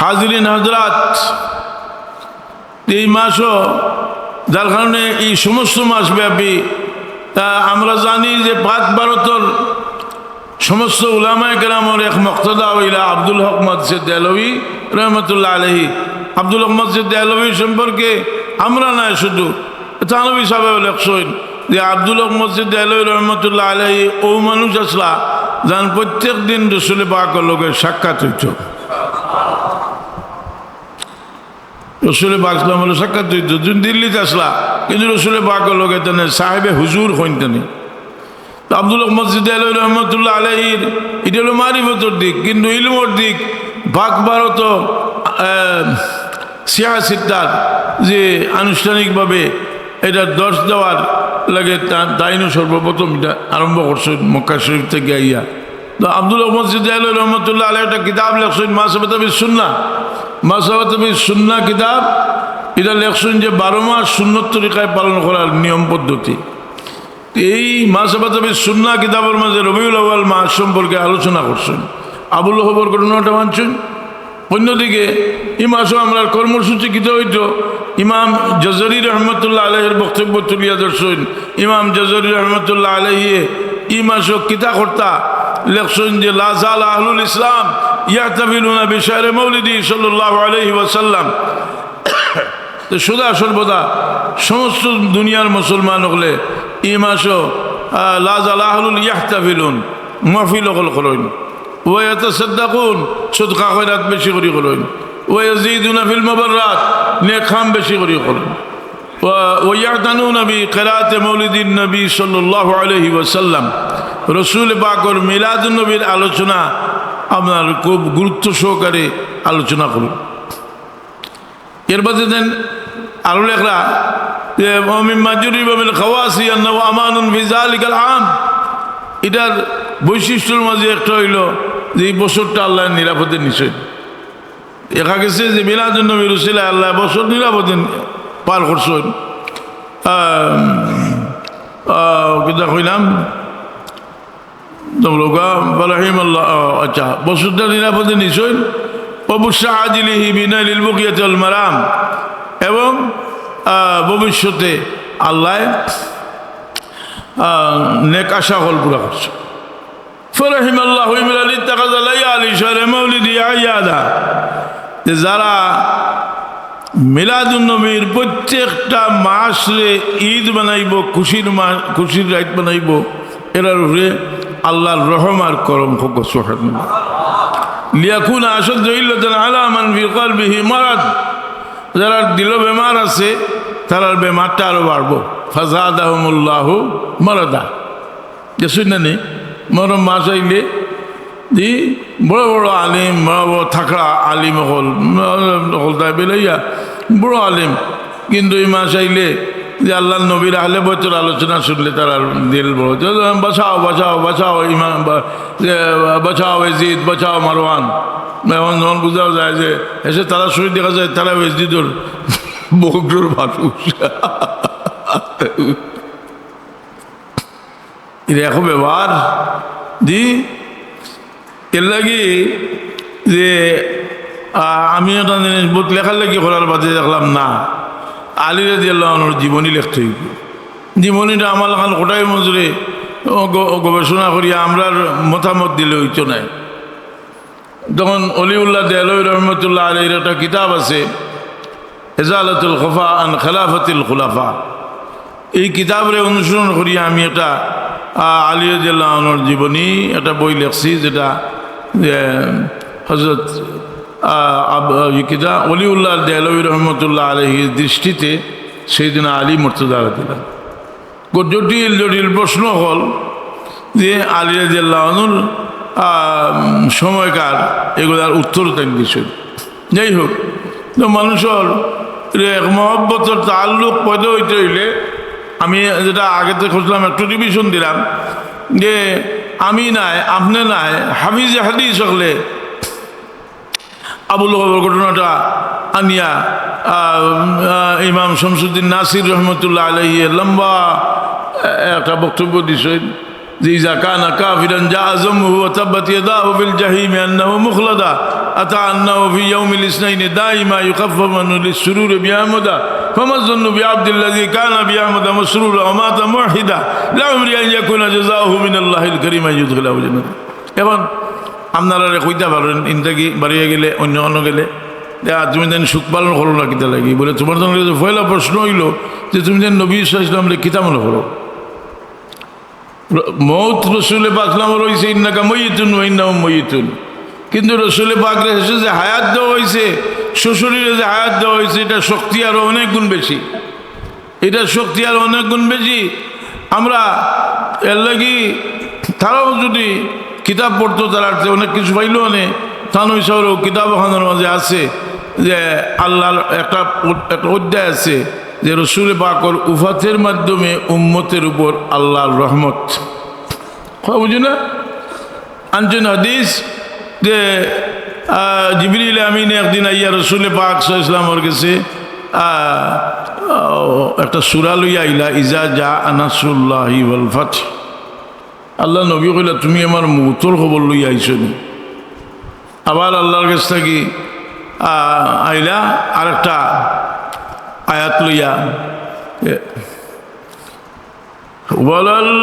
হাজরিন হযরত, এই মাসও যার কারণে এই সমস্ত মাস ব্যাপী আমরা জানি যে পাক ভারতের সমস্ত উলামায়ে কেরামের এক মুক্তদা হইলা আব্দুল হক মসজিদ দেহলভী রহমতুল্লাহ আলাইহি। আব্দুল হক মসজিদ দেহলভী সম্পর্কে আমরা নয় শুধু থানভী সাহেব লেখছেন যে আব্দুল হক মসজিদ দেহলভী রহমতুল্লাহ আলাইহি ও মানুষ আসলা যান প্রত্যেক দিন রসুল পাকের লোকের সাক্ষাৎ হইত। রসুল পাক সাল্লাল্লাহু আলাইহি সাক্ষাৎ হইত, তুমি দিল্লিতে আসলা কিন্তু রসুল পাকের লোকে তেনে সাহেবে হুজুর হইন তেনে। আব্দুল হক মসজিদ দেহলভী রহমতুল্লাহ আলাইহির এটা হলো মারিফতের দিক, কিন্তু ইলমের দিক পাক ভারত সিয়াসিদ্দার যে আনুষ্ঠানিকভাবে এটা দর্শ দেওয়ার লাগে তাইনও সর্বপ্রথম এটা আরম্ভ করছেন মক্কা শরীফ থেকে আইয়া। তো আব্দুল মসজিদ রহমতুল্লাহ আলাইহি একটা কিতাব লেখছেন মাসাবাতাবিস সুন্নাহ, মাসাবাতাবিস সুন্নাহ কিতাব। এটা লেখছেন যে 12 মাস সুন্নত তরিকায় পালন করার নিয়ম পদ্ধতি। এই মাসাবাতাবিস সুন্নাহ কিতাবের মাঝে রবিউল আউয়াল মাস সম্পর্কে আলোচনা করছেন, আবুল হবর ঘটনাটা মানছেন। অন্যদিকে এই মাসও আমরা কর্মসূচি কিতা হইত ইমাম জাজরি রহমতুল্লাহ আলাইহির বক্তব্য তুলিয়া ধরছেন। ইমাম জাজরি রহমতুল্লাহ আলাইহি এই মাসও কিতা কর্তা লেখছেন যে লা যালা আহলুল ইসলাম ইয়াহতাফিলুনা বিশাহরি মাউলিদি সাল্লাল্লাহু আলাইহি ওয়াসাল্লাম। তো সদা সর্বদা সমস্ত দুনিয়ার মুসলমান হলে এই মাসও লা যালা আহলুল ইয়াহতাফিলুন মাহফিল হল করেন, ওয়াতাসাদ্দাকুন সদকা খয়রাত বেশি করে করেন, ওয়ায়াজিদুনা ফিল মুবাররাত নেক কাম বেশি করে করেন, ওয়ায়াতানুনা বিকিরাআতি মাউলিদিন নবী সাল্লাল্লাহু আলাইহি ওয়াসাল্লাম। রাসূল পাকের মিলাদুন নবীর আলোচনা আপনার খুব গুরুত্ব সহকারে আলোচনা করুন। এর বাদে দেন আরো লেখরা যে মিম্মা জুরিবা মিন খাওয়াসি আন্নাহু আমানুন ফি যালিকাল আম। এটার বৈশিষ্ট্যের মাঝে একটা হইল যে এই বছরটা আল্লাহর নিরাপদে নিশ্চয় দেখা গেছে যে মিলাদুন নবীর উসিলায় আল্লাহ বছর নিরাপদে পার করছেন। কিতা কইলাম আচ্ছা বছরটা নিরাপদে নিশ্চয় অবশ্যই আজিলিহি বিনাইলিল বুকিয়াতি ওয়াল মারাম, এবং ভবিষ্যতে আল্লাহ নেক আশা হল পুরা করছে। ফরহিমাল্লাহু ইমরান ইত্তাখাযা লায়ালি শাহরি মাউলিদি আয়াদা। যারা মিলাদুন নবীর প্রত্যেকটা মাসে ঈদ বানাইব, খুশির রাত বানাইব, এরার উপরে আল্লাহর রহম আর করম হোক সুবহানাল্লাহ। লিয়াকুনা আশাদ্দু ইল্লাতান আলা মান ফি কলবিহি মারাদ। যারা দিল বেমার আছে তারার বেমারটা আরো বাড়বো। ফাজাদাহুমুল্লাহু মারাদা। যে শুনে মরম মাস আইলে দি বড় বড় আলিম, বড় বড় থাকড়া আলিম হল তাই বেলাইয়া বড় আলিম, কিন্তু এই মাস আইলে যে আল্লাহ নবীর আহলে বৈতের আলোচনা শুনলে তারা দিল বড় বাঁচাও বাঁচাও বাঁচাও ইমাম, বাঁচাও এজিদ, বাঁচাও মারওয়ান। এখন যখন বোঝাও যায় যে এসে তারা শরীর দেখা যায় তারা এজিদর বকজোর মানুষ। এখন ব্যবহার দি এর লাগি যে আমি একটা জিনিস বহুত লেখার লাগি করার বাদে দেখলাম না আলী রাদিয়াল্লাহু আনহুর জীবনী লিখতে হইব। জীবনীটা আমার এখন কোটাই মজুরে গবেষণা করিয়া আমরার মতামত দিলে হইতো নাই। তখন অলিউল্লাহ দেহলভী রহমতুল্লাহ আলাইহির একটা কিতাব আছে ইজালাতুল খুফা আন খেলাফাতিল খুলাফা। এই কিতাবরে অনুসরণ করিয়া আমি একটা আলী রাদিয়াল্লাহু আনহুর জীবনী একটা বই লেখছি, যেটা হযরত অলিউল্লাহ দেহলভী রহমতুল্লাহ আলাইহির দৃষ্টিতে সেইদিন আলী মুর্তজা দিলাম। জটিল জটিল প্রশ্ন হল যে আলী রাদিয়াল্লাহু আনহুর সময়কার এগুলার উত্তর তাই দিচ্ছেন। যাই হোক, তো মানুষের মহব্বতের তাল্লুক পয়দা হইতে হইলে আমি যেটা আগেতে খুঁজলাম একটু রিভিশন দিলাম যে আমি নাই আপনি নাই হাফিজ হাদিস হলে আবুল হবর ঘটনাটা আনিয়া ইমাম শামসুদ্দিন নাসির রহমতুল্লাহ আলাইহি লম্বা একটা বক্তব্য দিছেন যে ইজা কানা কাফিরান জাআযামহু ওয়া তাব্বাত ইয়াদাহু বিল জাহিম আন্নাহু মুখলাদা আতা আন্নাহু ফি ইয়াউমিল ইসনাইন দাইমা ইউখাফফামু লিসসুরুরি বিআমদা ফামাযুন্নু বিআবদিল্লাযী কানা বিআমদা মাসরুরা ওয়া মাতা মুহিদা লা উমরি আন ইয়াকুনা জাযাউহু মিনাল্লাহিল কারীম ইউদখিলহু জান্নাত। এখন আপনারা কইতে পারেন ইনতাকি বাড়িয়ে গেলে অন্য অন্য গেলে তুমি যেন সুখ পালন করো না কিতা লাগি বলে তোমার সঙ্গে পয়লা প্রশ্ন হইল যে তুমি যেন নবী সাল্লাল্লাহু আলাইহি ওয়াসাল্লাম কিতা মনে করো। মৌত রসুলে পাকলাম রয়েছে ইন্নাকা মইয়িতুন ওয়া ইন্নাহুম মইয়িতুন, কিন্তু রসুলে পাকরে এসে যে হায়াত দেওয়া হয়েছে, শ্বশুরের যে হায়াত দেওয়া হয়েছে, এটা শক্তি আরো অনেক গুণ বেশি, এটা শক্তি আরো অনেক গুণ বেশি। আমরা এর লাগি তারাও যদি কিতাব পড়তো তারা অনেক কিছু পাইলেও অনেক থানই শহরেও কিতাব ওখানের মাঝে আছে যে আল্লাহর একটা অধ্যায় আছে যে রসুল পাকর উফাতের মাধ্যমে উম্মতের উপর আল্লাহর রহমত বুঝি না আনছেন হাদিস যে জিবরিল আমিন একদিন আইয়া রসুল পাক সাল্লাল্লাহু আলাইহি ওয়াসাল্লামের কাছে একটা সূরা লইয়া আইলা ইজা জা নাসরুল্লাহি ওয়াল ফাত আল্লাহ নবী কইলা তুমি আমার মৌতর খবর লইয়া আইছো নি আবার আল্লাহর কাছ থেকে আইলা আরেকটা আয়াত লইয়া ওয়ালাল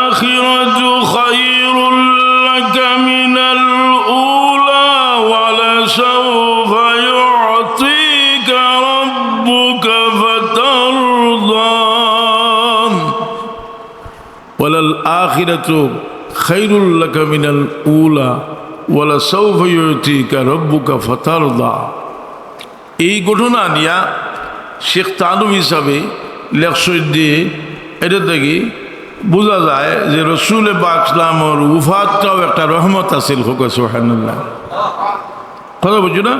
আখিরাতু খায়রুল লাকা মিনাল উলা ওয়ালা সাওফা ইউতিকা রাব্বুকা ফাতারদা ওয়ালাল আখিরাতু খায়রুল লাকা মিনাল উলা ওয়ালা সাওফা ইউতিকা রাব্বুকা ফাতারদা। এই ঘটনা নিয়া শেখ তানুব হিসাবে লেখসই দিয়ে এটা থেকে বোঝা যায় যে রসুল পাক ইসলামর উফাতটাও একটা রহমত আছিল হোক সুবহানাল্লাহ কথা বুঝছো না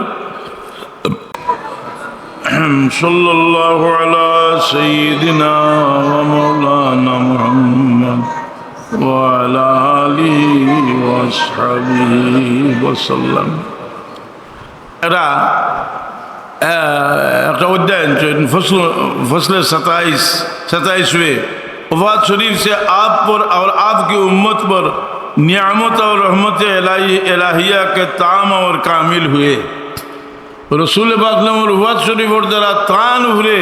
সাল্লাল্লাহু আলা সাইয়্যিদিনা ওয়া মাওলানা মুহাম্মদ ওয়া আলা আলিহি ওয়া আসহাবিহি ওয়া সাল্লাম। এটা একটা অধ্যায় फसले 27 हुए वफ़ात शरीफ से आप पर और आपकी उम्मत पर नियामत और रहमत इलाहिया के ताम और कामिल हुए। रसूल पाक वफ़ात शरीफ और द्वारा तान उभरे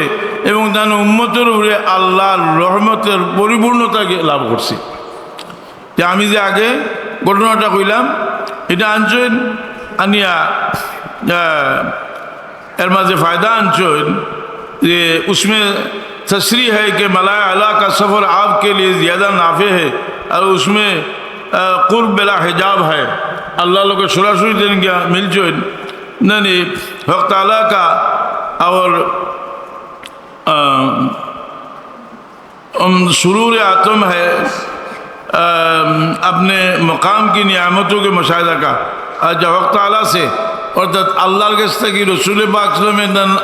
এবং তার উম্মতের উপরে আল্লাহর রহমতের পরিপূর্ণতা লাভ করছে। যে আমি যে আগে ঘটনাটা কইলাম এটা আনছেন আনিয়া एर माजे फ़ायदा अंचोन ये उसमें तशरीह है कि मलाया अला का सफ़र आपके लिए ज़्यादा नाफ़े है और उसमें क़ुर्ब बिला हिजाब है अल्लाह लोग को शुराशुरी दिन क्या मिल जोन नहीं वक्त अला का और सुरूर आत्म है अपने मकाम की नियामतों के मुशाहिदा का जब वक्त अला से অর্থাৎ আল্লাহর কাছ থেকে রসুল পাক সাল্লাল্লাহু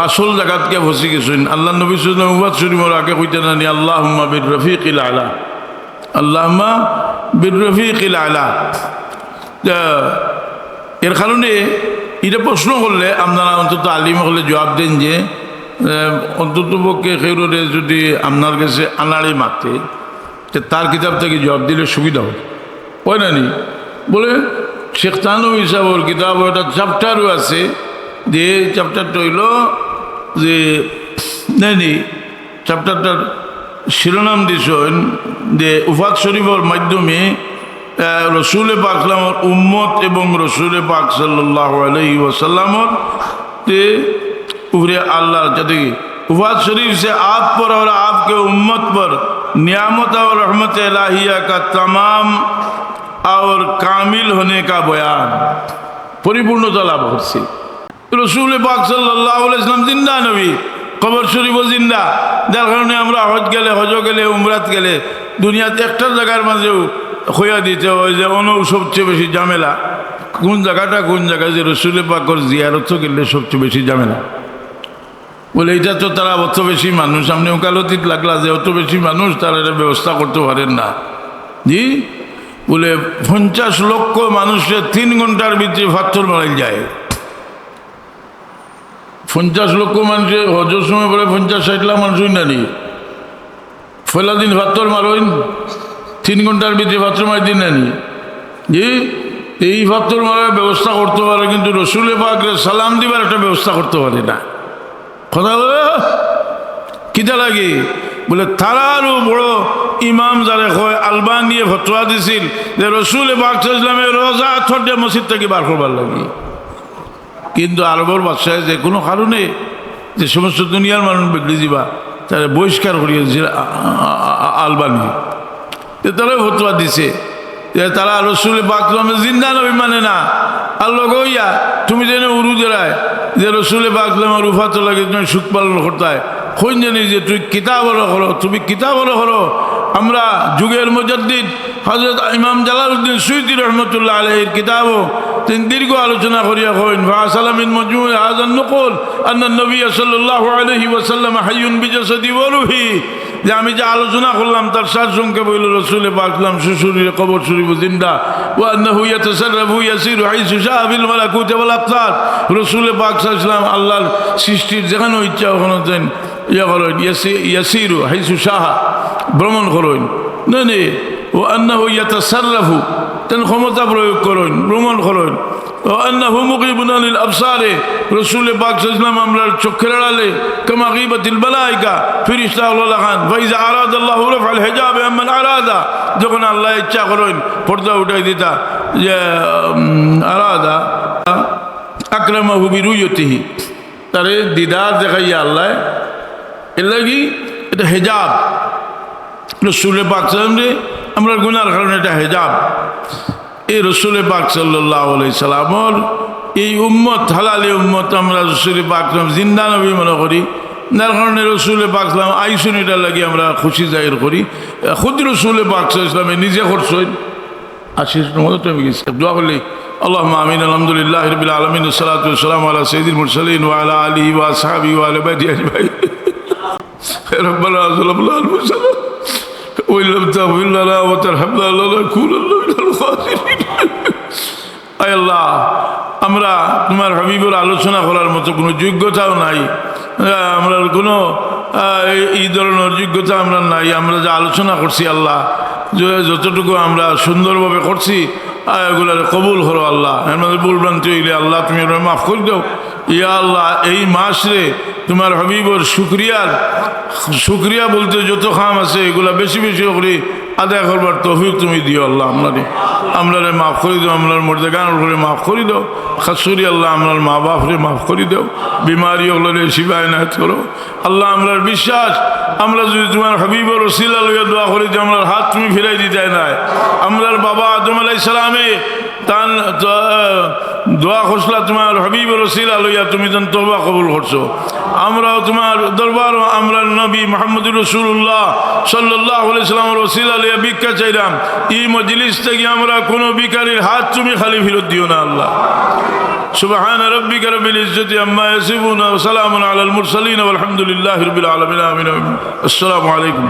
আসল জায়গাতকে ফসি গেছেন আল্লাহ নবী সাল্লাল্লাহু আলাইহি ওয়াসাল্লাম আগে কইতেন না আল্লাহুম্মা বির রফিকিল আলা আল্লাহুম্মা বির রফিকিল আলা। এর কারণে এটা প্রশ্ন করলে আপনারা অন্তত আলিম হলে জবাব দেন যে অন্তত পক্ষে খেরোরে যদি আপনার কাছে আনাড়ি মারতে তার কিতাব থেকে জবাব দিলে সুবিধা হয় হয় না নি বলে শেখ তানুব হিসাবর কিতাব একটা চ্যাপ্টারও আছে যে চ্যাপ্টারটা হইল যে নেই চ্যাপ্টারটার শিরোনাম দিয়েছেন যে উফাত শরীফের মাধ্যমে রসুল পাক সাল্লামের উম্মত এবং রসুল পাক সাল্লাল্লাহু আলাইহি ওয়াসাল্লামর তে উপরে আল্লাহ যাতে उफात शरीफ से आप पर और आपके उम्मत पर नियामत और रहमत इलाहिया का तमाम और कामिल होने का बयान परिपूर्णता लाभ करছে। रसूल पाक सल्लल्लाहु अलैहि वसल्लम जिंदा नबी कबर शरीफ जिंदा যার কারণে আমরা হজ গেলে উমরাত গেলে দুনিয়াতে একটা জায়গার মাঝেও খোয়া দিতে হয় যে অন্য সবচেয়ে বেশি ঝামেলা কোন জায়গা যে রসুল পাকর জিয়ারত গেলে সবচেয়ে বেশি ঝামেলা বলে এটা তো তারা অত বেশি মানুষ সামনে ওকালতিত লাগলা যে অত বেশি মানুষ তারা এটা ব্যবস্থা করতে পারেন না জি বলে 50 লক্ষ মানুষের 3 ঘন্টার ভিতরে পাথর মারা যায় 50 লক্ষ মানুষের হজের সময় বলে 50-60 লাখ মানুষ না নি ফেলা দিন পাথর মারেন 3 ঘন্টার ভিতরে পাথর মারি দিন না নি জি এই পাথর মারার ব্যবস্থা করতে পারে কিন্তু রসুল পাকের সালাম দিবার একটা ব্যবস্থা করতে পারে না কথা বলে কিতা লাগে বলে তারারও বড় ইমাম যারে হয় আলবানিয়ে ফতোয়া দিছিল যে রসুল পাক সাল্লামের রোজা থর্ডে মসজিদ থেকে বার করবার লাগে কিন্তু আরবর বাদশায় যে কোনো কারণে যে সমস্ত দুনিয়ার মানুষ বিগড়ে যাবা তারা বহিষ্কার করিয়েছিল আলবানি তারা ফতোয়া দিছে যে তারা রসুল পাক সাল্লামের জিন্দা নবী মানে না আল্লাহ গইয়া তুমি যেন উরু দেরায় যে রসুল পাক সাল্লামের উফাত লাগে তুমি সুখ পালন করতে হয় কোন জানি যে তুই কিতাব করো তুমি কিতাব করো আমরা যুগের মুজাদ্দিদ হযরত ইমাম জালালউদ্দিন সুয়ুতী রহমতুল্লাহ আলাইহির কিতাবও তিন দীর্ঘ আলোচনা করিয়া কইন ফাসালা মিন মাজমু'i হাযা আন-নুকুল আন্না নবী সাল্লাল্লাহু আলাইহি ওয়াসাল্লাম হাইয়ুন বিজাসাদি ওয়া রূহি, যে আমি যে আলোচনা করলাম তার সার সংখ্যা বইল রসুল পাক সাল্লাম সুশরীরে কবর শরীফ জিন্দা, ওয়া আন্নাহু ইয়াতাসাররাফু ইয়াসিরু হাইসু শাআ ফিল মালাকুতি ওয়াল আকতার, রসুল পাক সাল্লাম আল্লাহর সৃষ্টির যেখানে ইচ্ছা ওখানে দেন ইয়া করেন, ইয়াসিরু হাইসু শাআ ভ্রমণ করেন না নে, ও আন্নাহু ইয়াতাসাররাফু তেন ক্ষমতা প্রয়োগ করেন ভ্রমণ করেন, ও আন্নাহু মুকিবুন আনিল আবসারে, রসুল পাক সাল্লাম আমরার চোখের আড়ালে কামা গীবাতিল মালায়েকা ফেরেশতা আল্লাহ খান ফাইজা আরাদাল্লাহু রাফআল হিজাব আম্মান আরাদা, যখন আল্লাহ ইচ্ছা করেন পর্দা উঠাই দিতা, যে আরাদা আকরামাহু বিরুয়তিহি, তারে দিদার দেখাইয়া আল্লাহ এর লাগি এটা হিজাব, রসুল পাক সাল্লাম রে আমরা গুনার কারণে এটা হিজাব। এই রসুল পাক সাল্লাল্লাহু আলাইহি সাল্লামর এই উম্মত হালালি উম্মত আমরা রসুল পাক সাল্লাম জিন্দা নবী মনে করি, যার কারণে রসুল পাক সাল্লাম আইসুন এটার লাগি আমরা খুশি জাহির করি। খুদ রসুল পাক সাল্লামে নিজে করছেন আশিস মতো আমি গেছি দোয়া করলি আল্লাহুম্মা আমিন। আলহামদুলিল্লাহি রাব্বিল আলামিন ওয়াসসালাতু ওয়াসসালামু আলা সাইয়্যিদিল মুরসালিন ওয়া আলা আলিহি ওয়া আসহাবিহি ওয়া আলা বাইতিহি আজমাইন। রব্বানা যালামনা আনফুসানা ওয়া ইল্লাম তাগফির লানা ওয়া তারহামনা লানাকুনান্না মিনাল খাসিরিন। আয় আল্লাহ, আমরা তোমার হাবিবের আলোচনা করার মতো কোনো যোগ্যতাও নাই, আমরা কোনো এই ধরনের যোগ্যতা আমরা নাই। আমরা যা আলোচনা করছি আল্লাহ, যতটুকু আমরা সুন্দরভাবে করছি এগুলার কবুল করো আল্লাহ। আমাদের ভুলভ্রান্তি হইলে আল্লাহ তুমি মাফ করে দাও। ইয়া আল্লাহ, এই মাসে তোমার হাবিবর শুক্রিয়া বলতে যত খাম আছে এগুলা বেশি বেশি করে আদায় করবার তৌফিক তুমি দিও আল্লাহ। আমরারে মাফ করে দাও, আমরার মর্দে গান করে মাফ করে দাও। খাসুরি আল্লাহ আমরার মা বাপরে মাফ করে দাও, বিমারি ওগুলোরে শিফা এনায়েত করো আল্লাহ। আমরার বিশ্বাস আমরা যদি তোমার হাবিবর ওসিলা লইয়া দোয়া করি যে আমরার হাত তুমি ফিরাই দিতে নাই। আমরার বাবা আদম আলাইহিস সালামে তান দোয়া খসলা তোমার হাবিবর ওসিলা লইয়া তুমি যেন তওবা কবুল করছো। আমরাও তোমার দরবার আমরা নবী মুহাম্মদুর রাসূলুল্লাহ সাল্লাল্লাহু আলাইহি ওয়াসাল্লামের ওসিলা লইয়া ভিক্ষা চাইলাম। এই মজলিস থেকে আমরা কোনো ভিখারির হাত তুমি খালি ফেরত দিও না আল্লাহ। সুবহান রাব্বিকা রাব্বিল ইজ্জাতি আম্মা ইয়াসিফুন ওয়া সালামুন আলাল মুরসালিন ওয়া আলহামদুলিল্লাহি রাব্বিল আলামিন। আমিন। আসসালামু আলাইকুম।